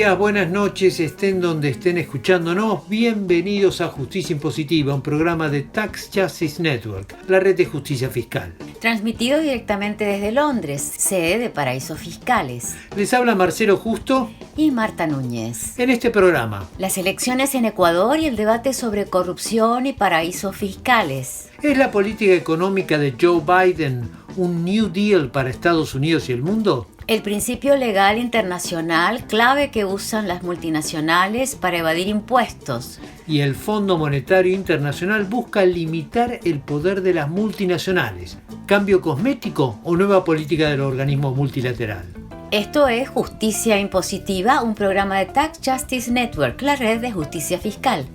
días, buenas noches, estén donde estén escuchándonos. Bienvenidos a Justicia Impositiva, un programa de Tax Justice Network, la red de justicia fiscal. Transmitido directamente desde Londres, sede de Paraísos Fiscales. Les habla Marcelo Justo y Marta Núñez. En este programa, las elecciones en Ecuador y el debate sobre corrupción y paraísos fiscales. ¿Es la política económica de Joe Biden un New Deal para Estados Unidos y el mundo? El principio legal internacional clave que usan las multinacionales para evadir impuestos. Y el Fondo Monetario Internacional busca limitar el poder de las multinacionales. ¿Cambio cosmético o nueva política del organismo multilateral? Esto es Justicia Impositiva, un programa de Tax Justice Network, la red de justicia fiscal.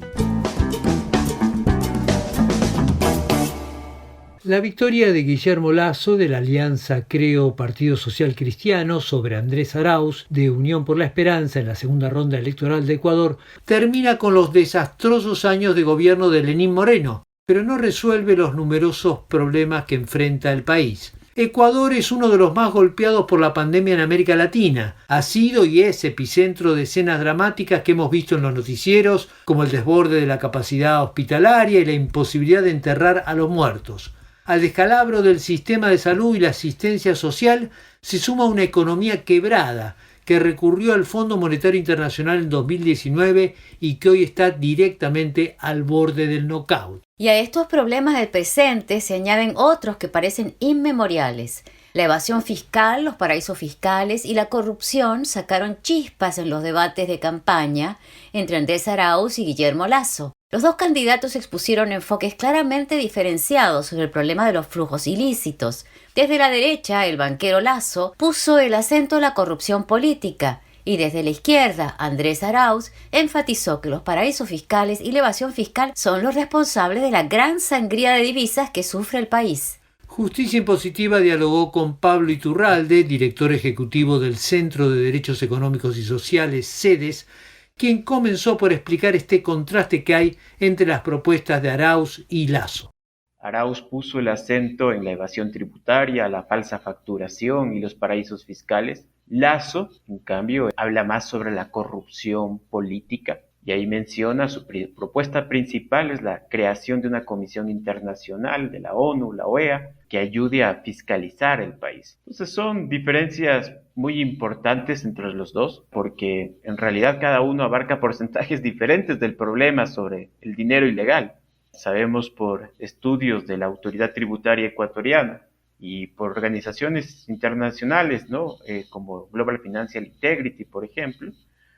La victoria de Guillermo Lasso de la alianza Creo Partido Social Cristiano sobre Andrés Arauz de Unión por la Esperanza en la segunda ronda electoral de Ecuador termina con los desastrosos años de gobierno de Lenín Moreno, pero no resuelve los numerosos problemas que enfrenta el país. Ecuador es uno de los más golpeados por la pandemia en América Latina. Ha sido y es epicentro de escenas dramáticas que hemos visto en los noticieros, como el desborde de la capacidad hospitalaria y la imposibilidad de enterrar a los muertos. Al descalabro del sistema de salud y la asistencia social se suma una economía quebrada que recurrió al Fondo Monetario Internacional en 2019 y que hoy está directamente al borde del knockout. Y a estos problemas del presente se añaden otros que parecen inmemoriales. La evasión fiscal, los paraísos fiscales y la corrupción sacaron chispas en los debates de campaña entre Andrés Arauz y Guillermo Lasso. Los dos candidatos expusieron enfoques claramente diferenciados sobre el problema de los flujos ilícitos. Desde la derecha, el banquero Lasso puso el acento en la corrupción política, y desde la izquierda, Andrés Arauz enfatizó que los paraísos fiscales y la evasión fiscal son los responsables de la gran sangría de divisas que sufre el país. Justicia Impositiva dialogó con Pablo Iturralde, director ejecutivo del Centro de Derechos Económicos y Sociales, CEDES, quien comenzó por explicar este contraste que hay entre las propuestas de Arauz y Lasso. Arauz puso el acento en la evasión tributaria, la falsa facturación y los paraísos fiscales. Lasso, en cambio, habla más sobre la corrupción política y ahí menciona su propuesta principal es la creación de una comisión internacional de la ONU, la OEA, que ayude a fiscalizar el país. Entonces son diferencias muy importantes entre los dos, porque en realidad cada uno abarca porcentajes diferentes del problema sobre el dinero ilegal. Sabemos por estudios de la Autoridad Tributaria Ecuatoriana y por organizaciones internacionales, como Global Financial Integrity, por ejemplo,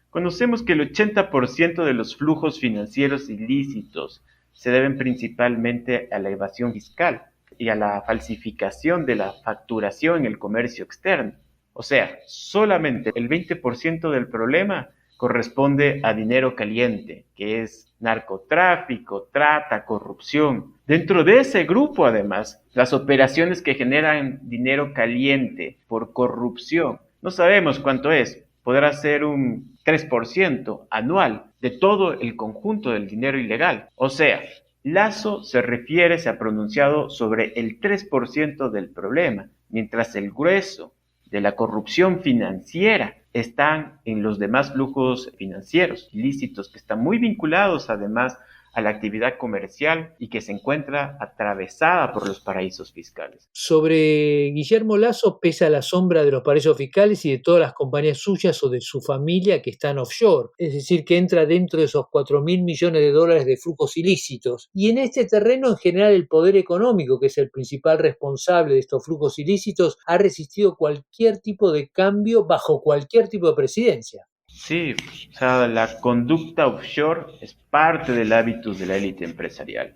conocemos que el 80% de los flujos financieros ilícitos se deben principalmente a la evasión fiscal y a la falsificación de la facturación en el comercio externo. O sea, solamente el 20% del problema corresponde a dinero caliente, que es narcotráfico, trata, corrupción. Dentro de ese grupo, además, las operaciones que generan dinero caliente por corrupción, no sabemos cuánto es, podrá ser un 3% anual de todo el conjunto del dinero ilegal. O sea, Lasso se ha pronunciado sobre el 3% del problema, mientras el grueso de la corrupción financiera están en los demás flujos financieros ilícitos que están muy vinculados además a la actividad comercial y que se encuentra atravesada por los paraísos fiscales. Sobre Guillermo Lasso pesa la sombra de los paraísos fiscales y de todas las compañías suyas o de su familia que están offshore, es decir, que entra dentro de esos 4.000 millones de dólares de flujos ilícitos. Y en este terreno, en general, el poder económico, que es el principal responsable de estos flujos ilícitos, ha resistido cualquier tipo de cambio bajo cualquier tipo de presidencia. Sí, o sea, la conducta offshore es parte del hábitus de la élite empresarial.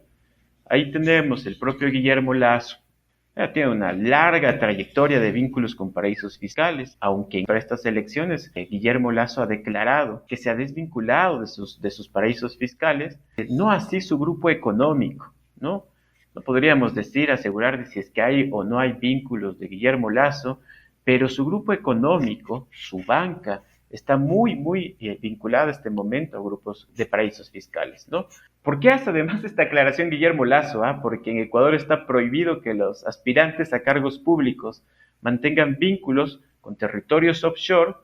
Ahí tenemos el propio Guillermo Lasso. Tiene una larga trayectoria de vínculos con paraísos fiscales, aunque para estas elecciones Guillermo Lasso ha declarado que se ha desvinculado de sus paraísos fiscales, no así su grupo económico, ¿no? No podríamos asegurar de si es que hay o no hay vínculos de Guillermo Lasso, pero su grupo económico, su banca, está muy vinculada a este momento a grupos de paraísos fiscales, ¿no? ¿Por qué hace además esta aclaración Guillermo Lasso? Porque en Ecuador está prohibido que los aspirantes a cargos públicos mantengan vínculos con territorios offshore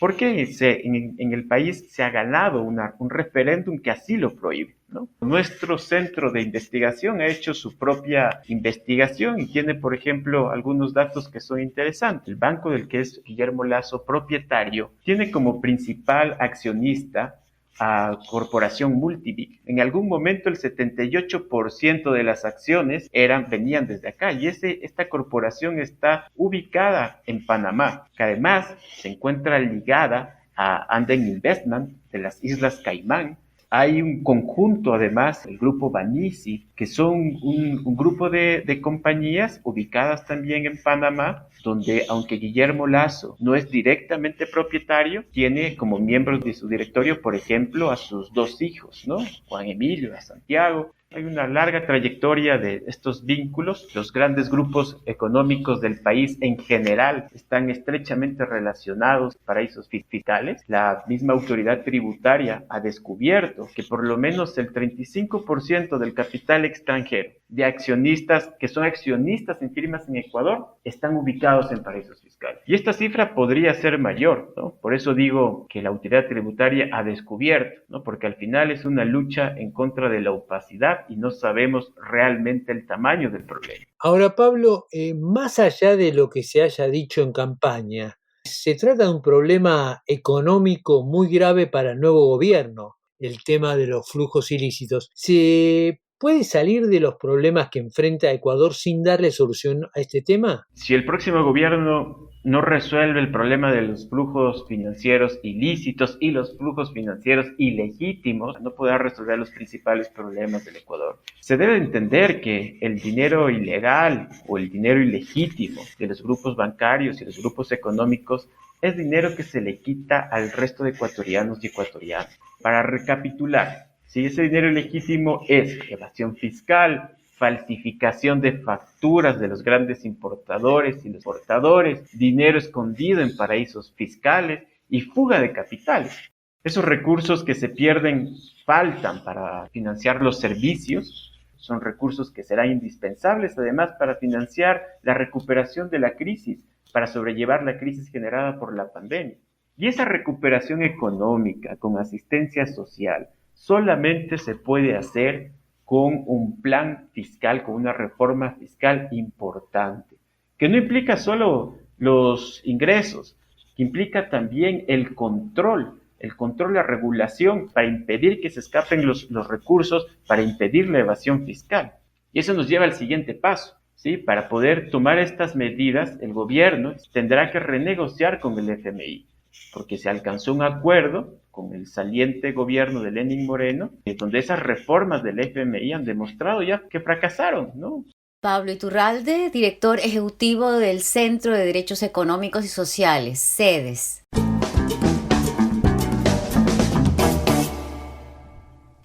porque en el país se ha ganado un referéndum que así lo prohíbe, ¿no? Nuestro centro de investigación ha hecho su propia investigación y tiene, por ejemplo, algunos datos que son interesantes. El banco del que es Guillermo Lasso propietario tiene como principal accionista a Corporación Multivic. En algún momento el 78% de las acciones venían desde acá y esta corporación está ubicada en Panamá, que además se encuentra ligada a Anden Investment de las Islas Caimán. Hay un conjunto, además, el grupo Banisi, que son un grupo de compañías ubicadas también en Panamá, donde aunque Guillermo Lasso no es directamente propietario, tiene como miembros de su directorio, por ejemplo, a sus dos hijos, ¿no? Juan Emilio, a Santiago. Hay una larga trayectoria de estos vínculos. Los grandes grupos económicos del país en general están estrechamente relacionados con paraísos fiscales. La misma autoridad tributaria ha descubierto que por lo menos el 35% del capital extranjero de accionistas que son accionistas en firmas en Ecuador están ubicados en paraísos fiscales. Y esta cifra podría ser mayor, ¿no? Por eso digo que la autoridad tributaria ha descubierto, ¿no? Porque al final es una lucha en contra de la opacidad y no sabemos realmente el tamaño del problema. Ahora, Pablo, más allá de lo que se haya dicho en campaña, se trata de un problema económico muy grave para el nuevo gobierno, el tema de los flujos ilícitos. ¿Se puede salir de los problemas que enfrenta Ecuador sin darle solución a este tema? Si el próximo gobierno no resuelve el problema de los flujos financieros ilícitos y los flujos financieros ilegítimos, no podrá resolver los principales problemas del Ecuador. Se debe entender que el dinero ilegal o el dinero ilegítimo de los grupos bancarios y los grupos económicos es dinero que se le quita al resto de ecuatorianos y ecuatorianas. Para recapitular, si ese dinero ilegítimo es evasión fiscal, falsificación de facturas de los grandes importadores y los exportadores, dinero escondido en paraísos fiscales y fuga de capitales. Esos recursos que se pierden faltan para financiar los servicios, son recursos que serán indispensables además para financiar la recuperación de la crisis, para sobrellevar la crisis generada por la pandemia. Y esa recuperación económica con asistencia social solamente se puede hacer con un plan fiscal, con una reforma fiscal importante, que no implica solo los ingresos, que implica también el control, la regulación para impedir que se escapen los recursos, para impedir la evasión fiscal. Y eso nos lleva al siguiente paso, ¿sí? Para poder tomar estas medidas, el gobierno tendrá que renegociar con el FMI, porque se alcanzó un acuerdo con el saliente gobierno de Lenín Moreno, donde esas reformas del FMI han demostrado ya que fracasaron, ¿no? Pablo Iturralde, director ejecutivo del Centro de Derechos Económicos y Sociales, CEDES.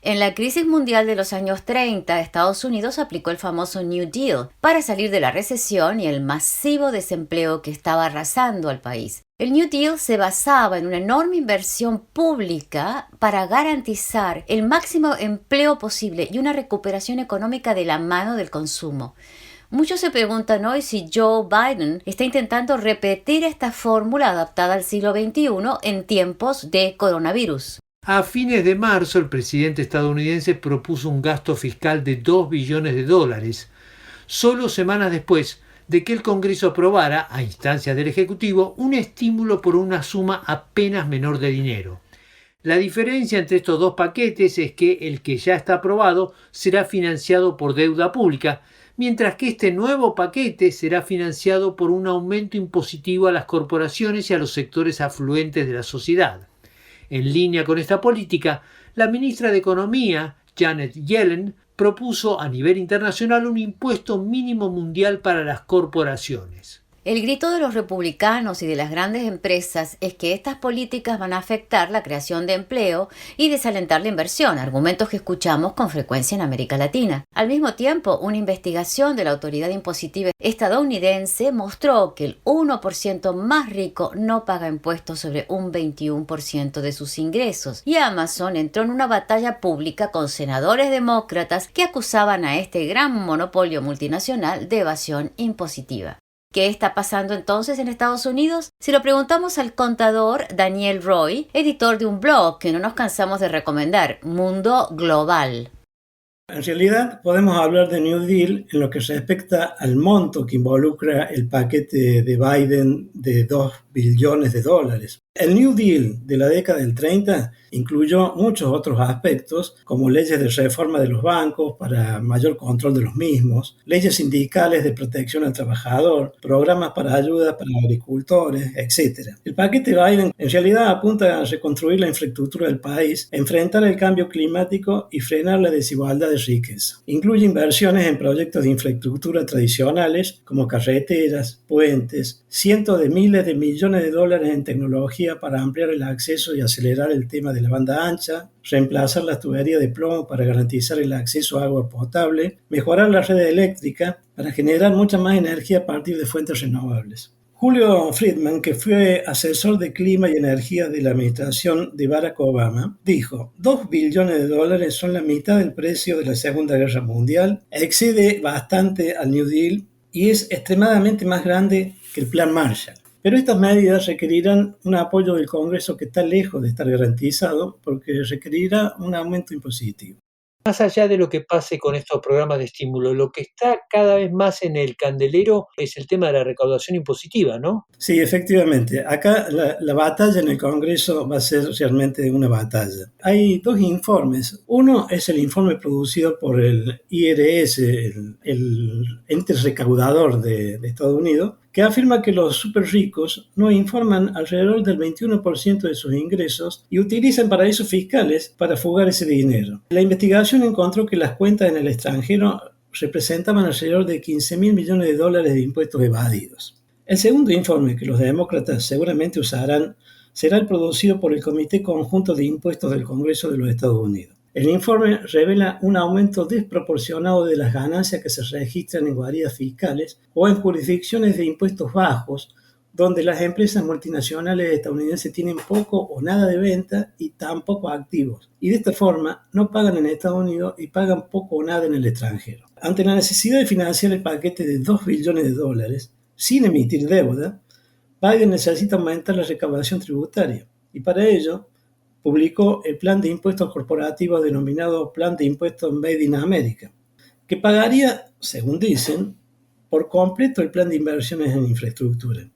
En la crisis mundial de los años 30, Estados Unidos aplicó el famoso New Deal para salir de la recesión y el masivo desempleo que estaba arrasando al país. El New Deal se basaba en una enorme inversión pública para garantizar el máximo empleo posible y una recuperación económica de la mano del consumo. Muchos se preguntan hoy si Joe Biden está intentando repetir esta fórmula adaptada al siglo XXI en tiempos de coronavirus. A fines de marzo, el presidente estadounidense propuso un gasto fiscal de $2 billones, solo semanas después de que el Congreso aprobara, a instancias del Ejecutivo, un estímulo por una suma apenas menor de dinero. La diferencia entre estos dos paquetes es que el que ya está aprobado será financiado por deuda pública, mientras que este nuevo paquete será financiado por un aumento impositivo a las corporaciones y a los sectores afluentes de la sociedad. En línea con esta política, la ministra de Economía, Janet Yellen, propuso a nivel internacional un impuesto mínimo mundial para las corporaciones. El grito de los republicanos y de las grandes empresas es que estas políticas van a afectar la creación de empleo y desalentar la inversión, argumentos que escuchamos con frecuencia en América Latina. Al mismo tiempo, una investigación de la autoridad impositiva estadounidense mostró que el 1% más rico no paga impuestos sobre un 21% de sus ingresos, y Amazon entró en una batalla pública con senadores demócratas que acusaban a este gran monopolio multinacional de evasión impositiva. ¿Qué está pasando entonces en Estados Unidos? Si lo preguntamos al contador Daniel Roy, editor de un blog que no nos cansamos de recomendar, Mundo Global. En realidad, podemos hablar de New Deal en lo que respecta al monto que involucra el paquete de Biden de $2 billones. El New Deal de la década del 30 incluyó muchos otros aspectos, como leyes de reforma de los bancos para mayor control de los mismos, leyes sindicales de protección al trabajador, programas para ayuda para agricultores, etc. El paquete Biden en realidad apunta a reconstruir la infraestructura del país, enfrentar el cambio climático y frenar la desigualdad de riqueza. Incluye inversiones en proyectos de infraestructura tradicionales como carreteras, puentes, cientos de miles de millones de dólares en tecnología para ampliar el acceso y acelerar el tema de la banda ancha, reemplazar las tuberías de plomo para garantizar el acceso a agua potable, mejorar la red eléctrica para generar mucha más energía a partir de fuentes renovables. Julio Friedman, que fue asesor de clima y energía de la administración de Barack Obama, dijo: $2 billones son la mitad del precio de la Segunda Guerra Mundial, excede bastante al New Deal y es extremadamente más grande que el Plan Marshall. Pero estas medidas requerirán un apoyo del Congreso que está lejos de estar garantizado porque requerirá un aumento impositivo. Más allá de lo que pase con estos programas de estímulo, lo que está cada vez más en el candelero es el tema de la recaudación impositiva, ¿no? Sí, efectivamente. Acá la batalla en el Congreso va a ser realmente una batalla. Hay dos informes. Uno es el informe producido por el IRS, el ente recaudador de Estados Unidos, que afirma que los súper ricos no informan alrededor del 21% de sus ingresos y utilizan paraísos fiscales para fugar ese dinero. La investigación encontró que las cuentas en el extranjero representaban alrededor de $15.000 millones de impuestos evadidos. El segundo informe que los demócratas seguramente usarán será el producido por el Comité Conjunto de Impuestos del Congreso de los Estados Unidos. El informe revela un aumento desproporcionado de las ganancias que se registran en guaridas fiscales o en jurisdicciones de impuestos bajos, donde las empresas multinacionales estadounidenses tienen poco o nada de venta y tampoco activos, y de esta forma no pagan en Estados Unidos y pagan poco o nada en el extranjero. Ante la necesidad de financiar el paquete de $2 billones sin emitir deuda, Biden necesita aumentar la recaudación tributaria, y para ello publicó el plan de impuestos corporativos denominado Plan de Impuestos Made in America, que pagaría, según dicen, por completo el plan de inversiones en infraestructura.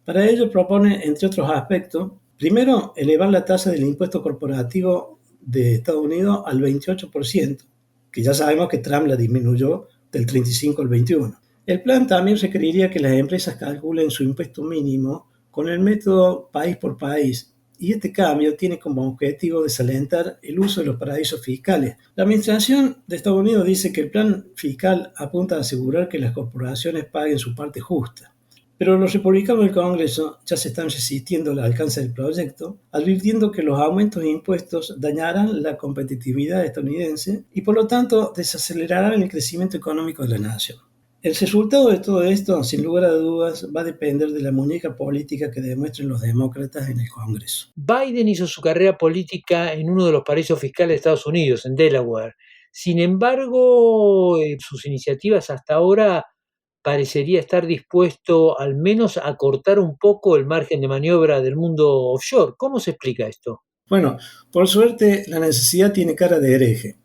Para ello propone, entre otros aspectos, primero, elevar la tasa del impuesto corporativo de Estados Unidos al 28%, que ya sabemos que Trump la disminuyó del 35 al 21. El plan también requeriría que las empresas calculen su impuesto mínimo con el método país por país, y este cambio tiene como objetivo desalentar el uso de los paraísos fiscales. La administración de Estados Unidos dice que el plan fiscal apunta a asegurar que las corporaciones paguen su parte justa. Pero los republicanos del Congreso ya se están resistiendo al alcance del proyecto, advirtiendo que los aumentos de impuestos dañarán la competitividad estadounidense y por lo tanto desacelerarán el crecimiento económico de la nación. El resultado de todo esto, sin lugar a dudas, va a depender de la muñeca política que demuestren los demócratas en el Congreso. Biden hizo su carrera política en uno de los paraísos fiscales de Estados Unidos, en Delaware. Sin embargo, sus iniciativas hasta ahora parecería estar dispuesto al menos a cortar un poco el margen de maniobra del mundo offshore. ¿Cómo se explica esto? Bueno, por suerte la necesidad tiene cara de hereje.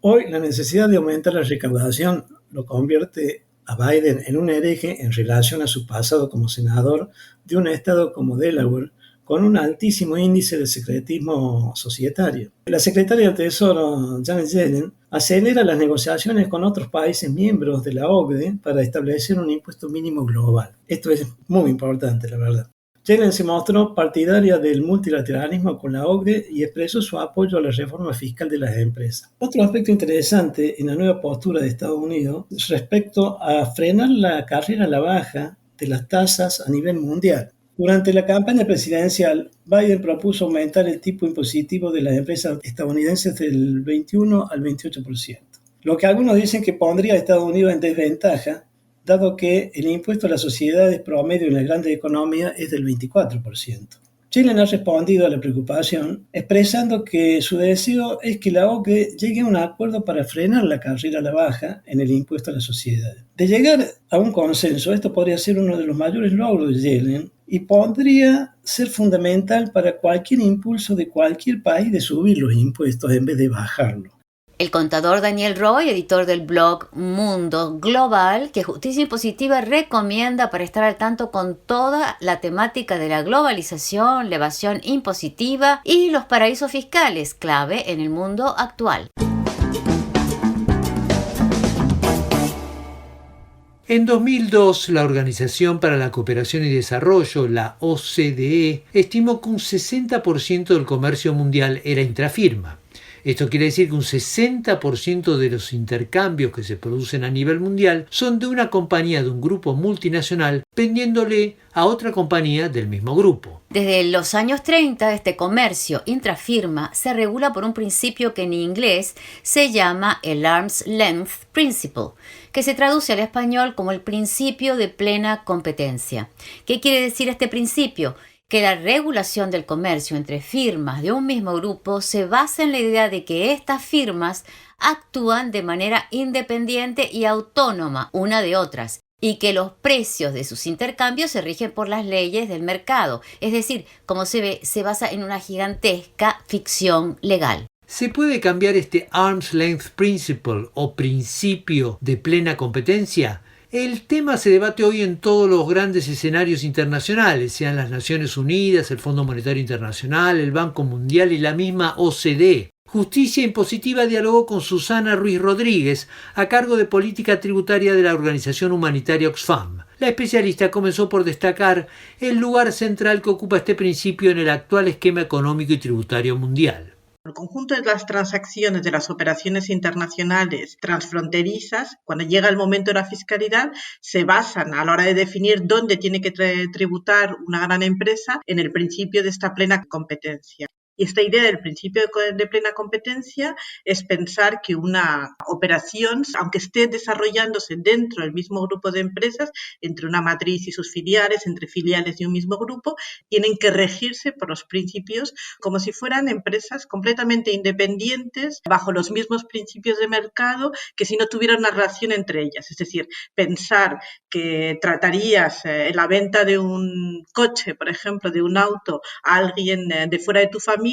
Hoy la necesidad de aumentar la recaudación lo convierte a Biden en un hereje en relación a su pasado como senador de un estado como Delaware, con un altísimo índice de secretismo societario. La secretaria del Tesoro, Janet Yellen, acelera las negociaciones con otros países miembros de la OCDE para establecer un impuesto mínimo global. Esto es muy importante, la verdad. Yellen se mostró partidaria del multilateralismo con la OCDE y expresó su apoyo a la reforma fiscal de las empresas. Otro aspecto interesante en la nueva postura de Estados Unidos es respecto a frenar la carrera a la baja de las tasas a nivel mundial. Durante la campaña presidencial, Biden propuso aumentar el tipo impositivo de las empresas estadounidenses del 21 al 28%, lo que algunos dicen que pondría a Estados Unidos en desventaja, dado que el impuesto a las sociedades promedio en las grandes economías es del 24%. Chile ha respondido a la preocupación expresando que su deseo es que la OCDE llegue a un acuerdo para frenar la carrera a la baja en el impuesto a la sociedad. De llegar a un consenso, esto podría ser uno de los mayores logros de Yellen y podría ser fundamental para cualquier impulso de cualquier país de subir los impuestos en vez de bajarlos. El contador Daniel Roy, editor del blog Mundo Global, que Justicia Impositiva recomienda para estar al tanto con toda la temática de la globalización, la evasión impositiva y los paraísos fiscales, clave en el mundo actual. En 2002, la Organización para la Cooperación y Desarrollo, la OCDE, estimó que un 60% del comercio mundial era intrafirma. Esto quiere decir que un 60% de los intercambios que se producen a nivel mundial son de una compañía de un grupo multinacional vendiéndole a otra compañía del mismo grupo. Desde los años 30, este comercio intrafirma se regula por un principio que en inglés se llama el Arm's Length Principle, que se traduce al español como el principio de plena competencia. ¿Qué quiere decir este principio? Que la regulación del comercio entre firmas de un mismo grupo se basa en la idea de que estas firmas actúan de manera independiente y autónoma una de otras y que los precios de sus intercambios se rigen por las leyes del mercado. Es decir, como se ve, se basa en una gigantesca ficción legal. ¿Se puede cambiar este Arm's Length Principle o principio de plena competencia? El tema se debate hoy en todos los grandes escenarios internacionales, sean las Naciones Unidas, el Fondo Monetario Internacional, el Banco Mundial y la misma OCDE. Justicia Impositiva dialogó con Susana Ruiz Rodríguez, a cargo de política tributaria de la organización humanitaria Oxfam. La especialista comenzó por destacar el lugar central que ocupa este principio en el actual esquema económico y tributario mundial. El conjunto de las transacciones de las operaciones internacionales transfronterizas, cuando llega el momento de la fiscalidad, se basan a la hora de definir dónde tiene que tributar una gran empresa en el principio de esta plena competencia. Y esta idea del principio de plena competencia es pensar que una operación, aunque esté desarrollándose dentro del mismo grupo de empresas, entre una matriz y sus filiales, entre filiales de un mismo grupo, tienen que regirse por los principios como si fueran empresas completamente independientes, bajo los mismos principios de mercado, que si no tuvieran una relación entre ellas. Es decir, pensar que tratarías la venta de un coche, por ejemplo, de un auto, a alguien de fuera de tu familia,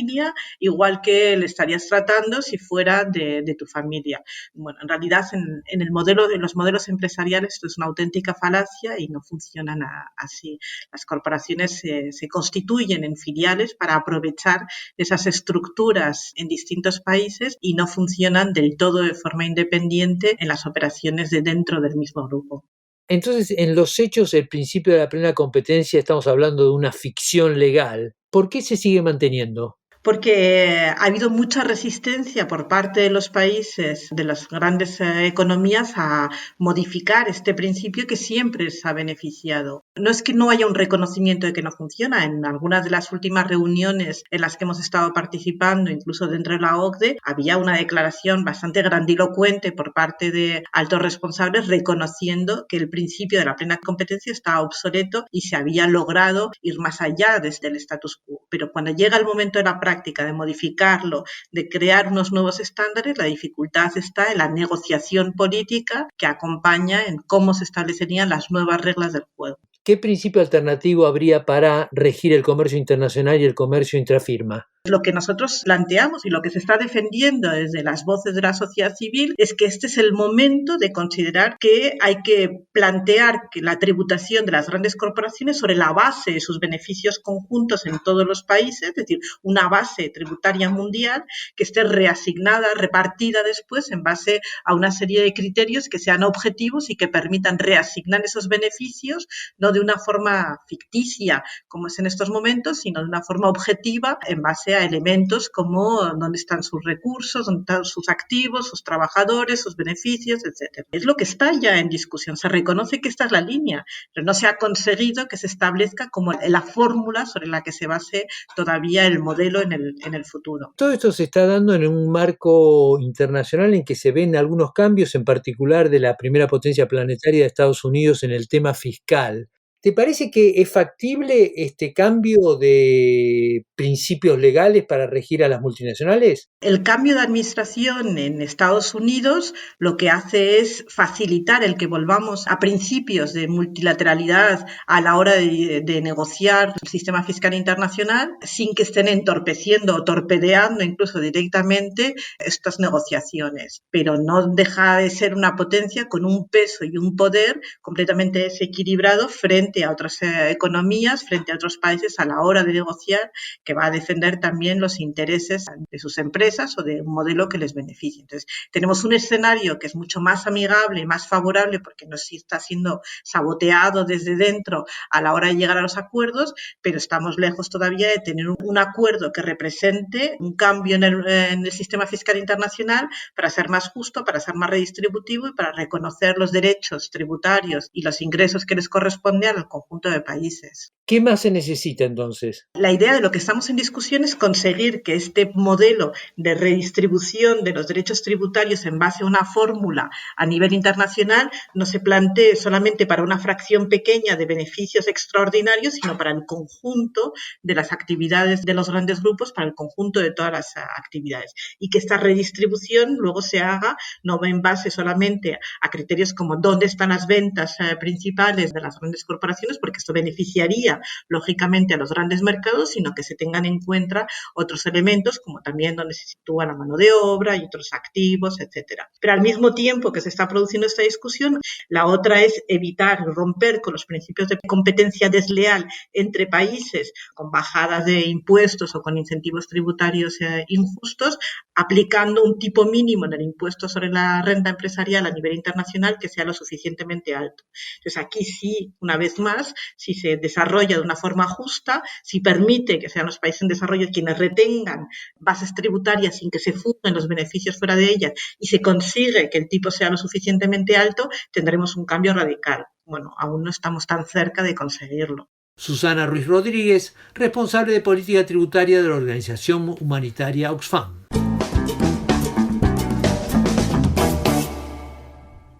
igual que le estarías tratando si fuera de tu familia. Bueno, en realidad en los modelos empresariales esto es una auténtica falacia y no funcionan así. Las corporaciones se constituyen en filiales para aprovechar esas estructuras en distintos países y no funcionan del todo de forma independiente en las operaciones de dentro del mismo grupo. Entonces, en los hechos, el principio de la plena competencia, estamos hablando de una ficción legal. ¿Por qué se sigue manteniendo? Porque ha habido mucha resistencia por parte de los países, de las grandes economías, a modificar este principio que siempre les ha beneficiado. No es que no haya un reconocimiento de que no funciona. En algunas de las últimas reuniones en las que hemos estado participando, incluso dentro de la OCDE, había una declaración bastante grandilocuente por parte de altos responsables reconociendo que el principio de la plena competencia estaba obsoleto y se había logrado ir más allá desde el status quo. Pero cuando llega el momento de la práctica, de modificarlo, de crear unos nuevos estándares, la dificultad está en la negociación política que acompaña en cómo se establecerían las nuevas reglas del juego. ¿Qué principio alternativo habría para regir el comercio internacional y el comercio intrafirma? Lo que nosotros planteamos y lo que se está defendiendo desde las voces de la sociedad civil es que este es el momento de considerar que hay que plantear que la tributación de las grandes corporaciones sobre la base de sus beneficios conjuntos en todos los países, es decir, una base tributaria mundial que esté reasignada, repartida después en base a una serie de criterios que sean objetivos y que permitan reasignar esos beneficios, no de una forma ficticia como es en estos momentos, sino de una forma objetiva en base a elementos como dónde están sus recursos, dónde están sus activos, sus trabajadores, sus beneficios, etc. Es lo que está ya en discusión. Se reconoce que esta es la línea, pero no se ha conseguido que se establezca como la fórmula sobre la que se base todavía el modelo en el futuro. Todo esto se está dando en un marco internacional en que se ven algunos cambios, en particular de la primera potencia planetaria de Estados Unidos en el tema fiscal. ¿Te parece que es factible este cambio de principios legales para regir a las multinacionales? El cambio de administración en Estados Unidos lo que hace es facilitar el que volvamos a principios de multilateralidad a la hora de negociar el sistema fiscal internacional sin que estén entorpeciendo o torpedeando incluso directamente estas negociaciones. Pero no deja de ser una potencia con un peso y un poder completamente desequilibrado frente a otras economías, frente a otros países a la hora de negociar, que va a defender también los intereses de sus empresas o de un modelo que les beneficie. Entonces, tenemos un escenario que es mucho más amigable y más favorable porque no está siendo saboteado desde dentro a la hora de llegar a los acuerdos, pero estamos lejos todavía de tener un acuerdo que represente un cambio en el sistema fiscal internacional para ser más justo, para ser más redistributivo y para reconocer los derechos tributarios y los ingresos que les corresponden al conjunto de países. ¿Qué más se necesita entonces? La idea de lo que estamos en discusión es conseguir que este modelo de redistribución de los derechos tributarios en base a una fórmula a nivel internacional no se plantee solamente para una fracción pequeña de beneficios extraordinarios, sino para el conjunto de las actividades de los grandes grupos, para el conjunto de todas las actividades. Y que esta redistribución luego se haga no en base solamente a criterios como dónde están las ventas principales de las grandes corporaciones, porque esto beneficiaría lógicamente a los grandes mercados, sino que se tengan en cuenta otros elementos como también donde se sitúa la mano de obra y otros activos, etcétera. Pero al mismo tiempo que se está produciendo esta discusión, la otra es evitar romper con los principios de competencia desleal entre países con bajadas de impuestos o con incentivos tributarios injustos, aplicando un tipo mínimo en el impuesto sobre la renta empresarial a nivel internacional que sea lo suficientemente alto. Entonces aquí sí, una vez más, si se desarrolla de una forma justa, si permite que sean los países en desarrollo quienes retengan bases tributarias sin que se funden los beneficios fuera de ellas y se consigue que el tipo sea lo suficientemente alto, tendremos un cambio radical. Bueno, aún no estamos tan cerca de conseguirlo. Susana Ruiz Rodríguez, responsable de política tributaria de la organización humanitaria Oxfam.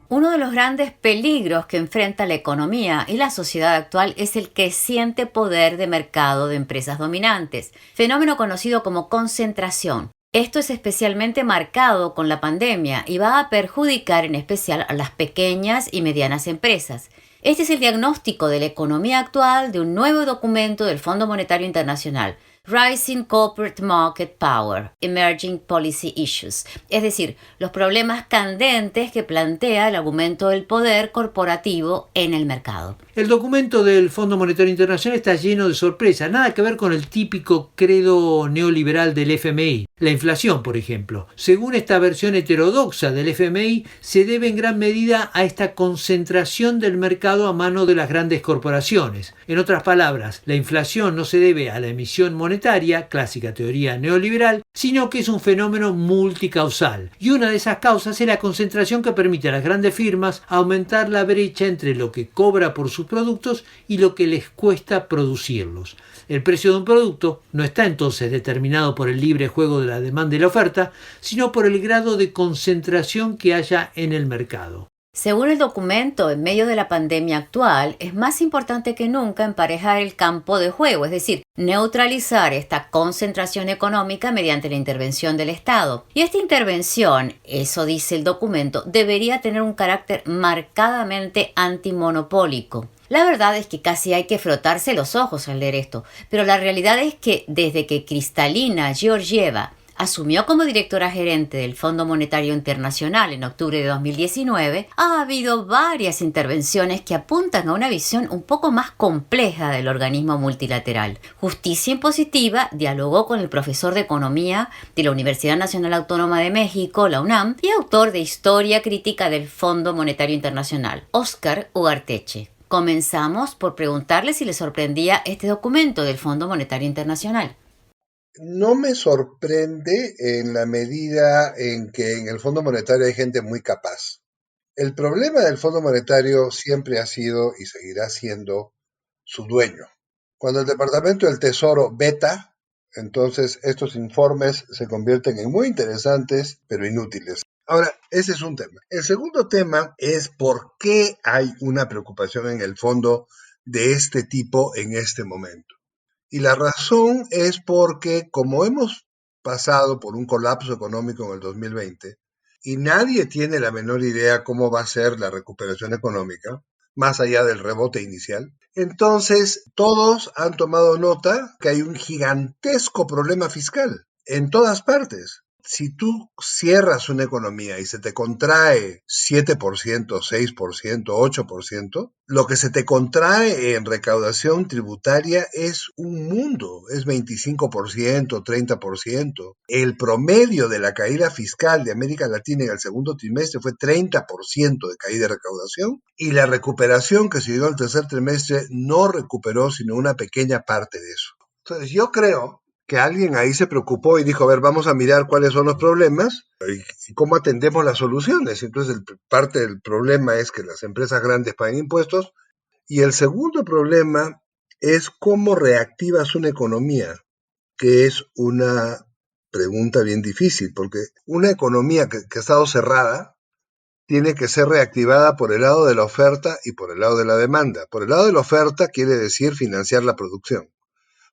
Uno de los grandes peligros que enfrenta la economía y la sociedad actual es el creciente poder de mercado de empresas dominantes, fenómeno conocido como concentración. Esto es especialmente marcado con la pandemia y va a perjudicar en especial a las pequeñas y medianas empresas. Este es el diagnóstico de la economía actual de un nuevo documento del Fondo Monetario Internacional, Rising Corporate Market Power, Emerging Policy Issues, es decir, los problemas candentes que plantea el aumento del poder corporativo en el mercado. El documento del Fondo Monetario Internacional está lleno de sorpresas, nada que ver con el típico credo neoliberal del FMI. La inflación, por ejemplo, según esta versión heterodoxa del FMI, se debe en gran medida a esta concentración del mercado a mano de las grandes corporaciones. En otras palabras, la inflación no se debe a la emisión monetaria, clásica teoría neoliberal, sino que es un fenómeno multicausal. Y una de esas causas es la concentración que permite a las grandes firmas aumentar la brecha entre lo que cobra por sus productos y lo que les cuesta producirlos. El precio de un producto no está entonces determinado por el libre juego de la demanda y la oferta, sino por el grado de concentración que haya en el mercado. Según el documento, en medio de la pandemia actual, es más importante que nunca emparejar el campo de juego, es decir, neutralizar esta concentración económica mediante la intervención del Estado. Y esta intervención, eso dice el documento, debería tener un carácter marcadamente antimonopólico. La verdad es que casi hay que frotarse los ojos al leer esto, pero la realidad es que desde que Kristalina Georgieva asumió como directora gerente del Fondo Monetario Internacional en octubre de 2019, ha habido varias intervenciones que apuntan a una visión un poco más compleja del organismo multilateral. Justicia Impositiva dialogó con el profesor de Economía de la Universidad Nacional Autónoma de México, la UNAM, y autor de Historia Crítica del Fondo Monetario Internacional, Óscar Ugarteche. Comenzamos por preguntarle si le sorprendía este documento del Fondo Monetario Internacional. No me sorprende en la medida en que en el Fondo Monetario hay gente muy capaz. El problema del Fondo Monetario siempre ha sido y seguirá siendo su dueño. Cuando el Departamento del Tesoro veta, entonces estos informes se convierten en muy interesantes, pero inútiles. Ahora, ese es un tema. El segundo tema es por qué hay una preocupación en el fondo de este tipo en este momento. Y la razón es porque, como hemos pasado por un colapso económico en el 2020 y nadie tiene la menor idea cómo va a ser la recuperación económica, más allá del rebote inicial, entonces todos han tomado nota que hay un gigantesco problema fiscal en todas partes. Si tú cierras una economía y se te contrae 7%, 6%, 8%, lo que se te contrae en recaudación tributaria es un mundo, es 25%, 30%. El promedio de la caída fiscal de América Latina en el segundo trimestre fue 30% de caída de recaudación y la recuperación que se dio el tercer trimestre no recuperó sino una pequeña parte de eso. Entonces yo creo que alguien ahí se preocupó y dijo, a ver, vamos a mirar cuáles son los problemas y cómo atendemos las soluciones. Entonces, parte del problema es que las empresas grandes paguen impuestos y el segundo problema es cómo reactivas una economía, que es una pregunta bien difícil, porque una economía que ha estado cerrada tiene que ser reactivada por el lado de la oferta y por el lado de la demanda. Por el lado de la oferta quiere decir financiar la producción.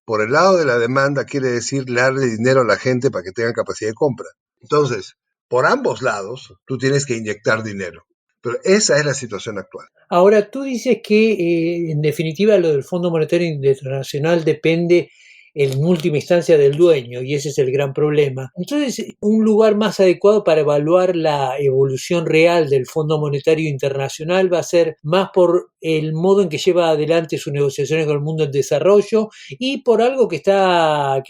Por el lado de la demanda quiere decir darle dinero a la gente para que tenga capacidad de compra. Entonces, por ambos lados, tú tienes que inyectar dinero. Pero esa es la situación actual. Ahora, tú dices que, en definitiva, lo del Fondo Monetario Internacional depende en última instancia del dueño, y ese es el gran problema. Entonces, un lugar más adecuado para evaluar la evolución real del Fondo Monetario Internacional va a ser más por el modo en que lleva adelante sus negociaciones con el mundo en desarrollo y por algo que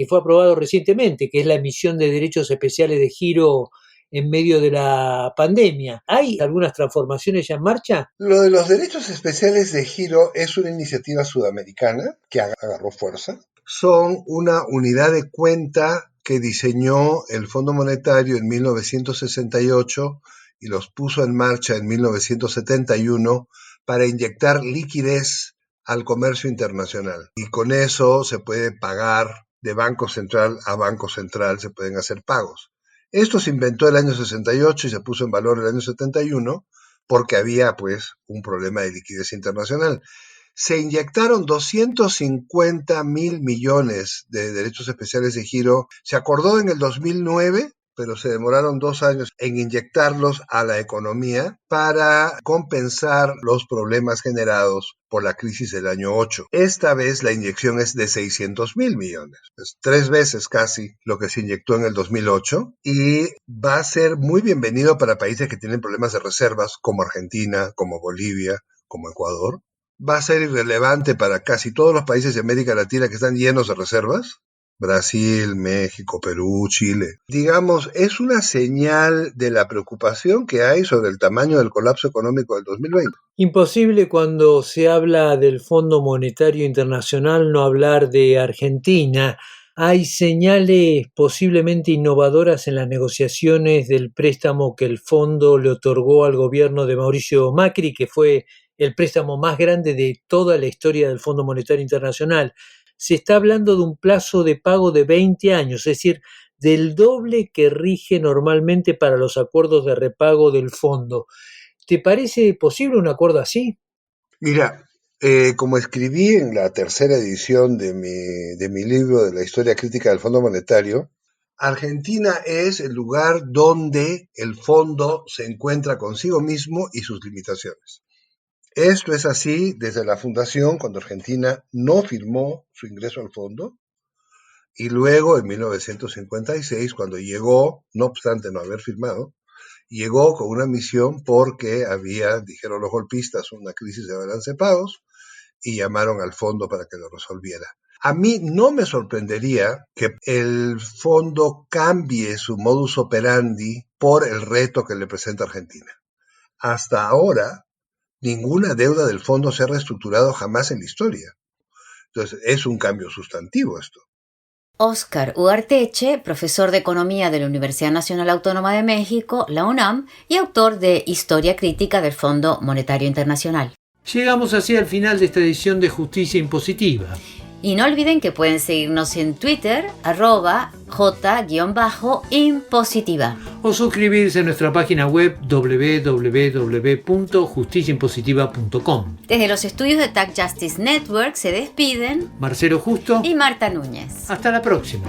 fue aprobado recientemente, que es la emisión de derechos especiales de giro en medio de la pandemia. ¿Hay algunas transformaciones ya en marcha? Lo de los derechos especiales de giro es una iniciativa sudamericana que agarró fuerza. Son una unidad de cuenta que diseñó el Fondo Monetario en 1968 y los puso en marcha en 1971 para inyectar liquidez al comercio internacional. Y con eso se puede pagar de banco central a banco central, se pueden hacer pagos. Esto se inventó el año 68 y se puso en valor el año 71 porque había pues un problema de liquidez internacional. Se inyectaron 250.000 millones de derechos especiales de giro. Se acordó en el 2009, pero se demoraron 2 años en inyectarlos a la economía para compensar los problemas generados por la crisis del año 8. Esta vez la inyección es de 600.000 millones. Es 3 veces casi lo que se inyectó en el 2008 y va a ser muy bienvenido para países que tienen problemas de reservas como Argentina, como Bolivia, como Ecuador. Va a ser irrelevante para casi todos los países de América Latina que están llenos de reservas. Brasil, México, Perú, Chile. Digamos, es una señal de la preocupación que hay sobre el tamaño del colapso económico del 2020. Imposible cuando se habla del Fondo Monetario Internacional no hablar de Argentina. Hay señales posiblemente innovadoras en las negociaciones del préstamo que el fondo le otorgó al gobierno de Mauricio Macri, que fue el préstamo más grande de toda la historia del Fondo Monetario Internacional. Se está hablando de un plazo de pago de 20 años, es decir, del doble que rige normalmente para los acuerdos de repago del fondo. ¿Te parece posible un acuerdo así? Mira, como escribí en la tercera edición de mi libro de la historia crítica del Fondo Monetario, Argentina es el lugar donde el fondo se encuentra consigo mismo y sus limitaciones. Esto es así desde la fundación, cuando Argentina no firmó su ingreso al fondo, y luego en 1956, cuando llegó, no obstante no haber firmado, llegó con una misión porque había, dijeron los golpistas, una crisis de balance de pagos, y llamaron al fondo para que lo resolviera. A mí no me sorprendería que el fondo cambie su modus operandi por el reto que le presenta Argentina. Hasta ahora, ninguna deuda del fondo se ha reestructurado jamás en la historia. Entonces, es un cambio sustantivo esto. Óscar Ugarteche, profesor de Economía de la Universidad Nacional Autónoma de México, la UNAM, y autor de Historia Crítica del Fondo Monetario Internacional. Llegamos así al final de esta edición de Justicia Impositiva. Y no olviden que pueden seguirnos en Twitter, @j_impositiva. O suscribirse a nuestra página web www.justiciaimpositiva.com. Desde los estudios de Tag Justice Network se despiden Marcelo Justo y Marta Núñez. Hasta la próxima.